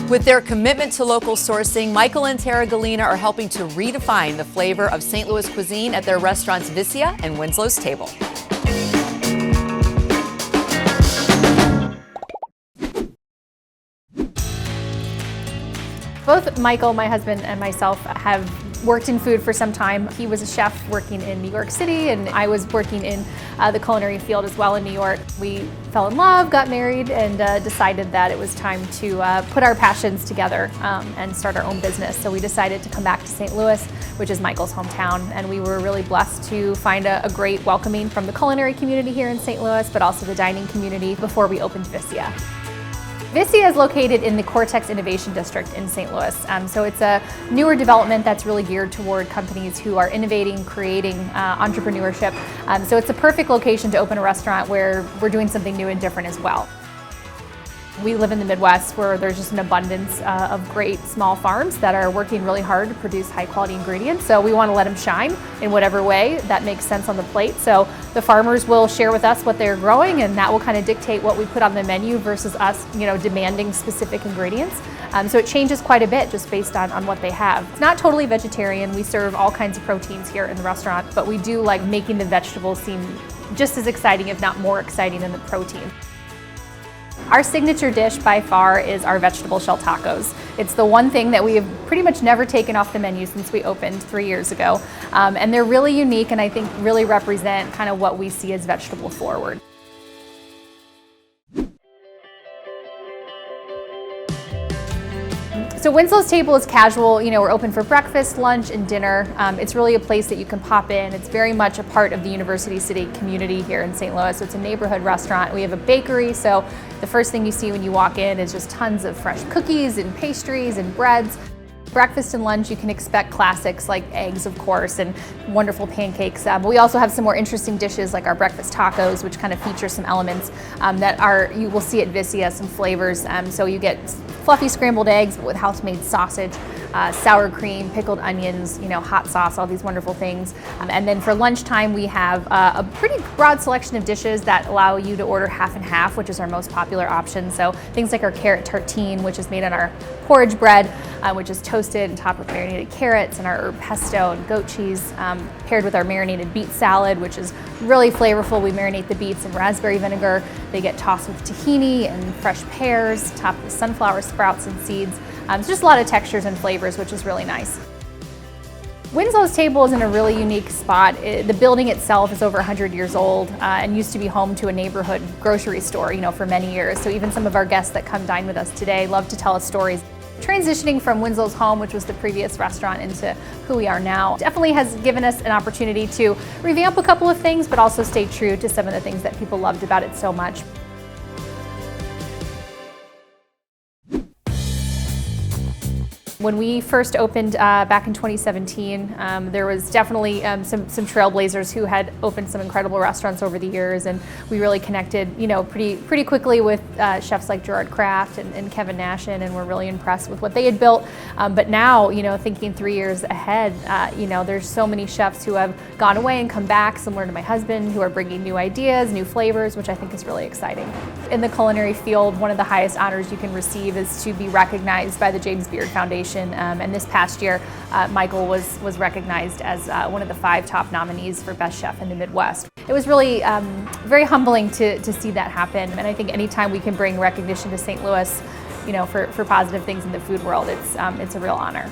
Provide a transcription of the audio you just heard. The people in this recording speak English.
With their commitment to local sourcing, Michael and Tara Gallina are helping to redefine the flavor of St. Louis cuisine at their restaurants Vicia and Winslow's Table. Both Michael, my husband, and myself have worked in food for some time. He was a chef working in New York City, and I was working in the culinary field as well in New York. We fell in love, got married, and decided that it was time to put our passions together and start our own business. So we decided to come back to St. Louis, which is Michael's hometown, and we were really blessed to find a great welcoming from the culinary community here in St. Louis, but also the dining community before we opened Vicia. Vicia is located in the Cortex Innovation District in St. Louis. So it's a newer development that's really geared toward companies who are innovating, creating entrepreneurship. So it's a perfect location to open a restaurant where we're doing something new and different as well. We live in the Midwest where there's just an abundance of great small farms that are working really hard to produce high quality ingredients. So we want to let them shine in whatever way that makes sense on the plate. So the farmers will share with us what they're growing, and that will kind of dictate what we put on the menu versus us, demanding specific ingredients. So it changes quite a bit just based on what they have. It's not totally vegetarian. We serve all kinds of proteins here in the restaurant, but we do like making the vegetables seem just as exciting, if not more exciting, than the protein. Our signature dish by far is our vegetable shell tacos. It's the one thing that we have pretty much never taken off the menu since we opened 3 years ago. And they're really unique and I think really represent kind of what we see as vegetable forward. So Winslow's Table is casual. We're open for breakfast, lunch, and dinner. It's really a place that you can pop in. It's very much a part of the University City community here in St. Louis. So it's a neighborhood restaurant. We have a bakery, so the first thing you see when you walk in is just tons of fresh cookies and pastries and breads. Breakfast and lunch, you can expect classics like eggs, of course, and wonderful pancakes. But we also have some more interesting dishes like our breakfast tacos, which kind of feature some elements you will see at Vicia, some flavors. So you get fluffy scrambled eggs with house-made sausage, sour cream, pickled onions, hot sauce, all these wonderful things. And then for lunchtime, we have a pretty broad selection of dishes that allow you to order half and half, which is our most popular option. So things like our carrot tartine, which is made on our porridge bread, which is toasted and topped with marinated carrots, and our herb pesto and goat cheese, paired with our marinated beet salad, which is really flavorful. We marinate the beets in raspberry vinegar. They get tossed with tahini and fresh pears, topped with sunflower sprouts and seeds. So just a lot of textures and flavors, which is really nice. Winslow's Table is in a really unique spot. The building itself is over 100 years old and used to be home to a neighborhood grocery store, for many years. So even some of our guests that come dine with us today love to tell us stories. Transitioning from Winslow's home, which was the previous restaurant, into who we are now, definitely has given us an opportunity to revamp a couple of things, but also stay true to some of the things that people loved about it so much. When we first opened back in 2017, there was definitely some trailblazers who had opened some incredible restaurants over the years, and we really connected, pretty quickly with chefs like Gerard Kraft and Kevin Nashin, and we're really impressed with what they had built. But now, thinking 3 years ahead, there's so many chefs who have gone away and come back, similar to my husband, who are bringing new ideas, new flavors, which I think is really exciting. In the culinary field, one of the highest honors you can receive is to be recognized by the James Beard Foundation. And this past year, Michael was recognized as one of the 5 top nominees for Best Chef in the Midwest. It was really very humbling to see that happen. And I think anytime we can bring recognition to St. Louis, for positive things in the food world, it's a real honor.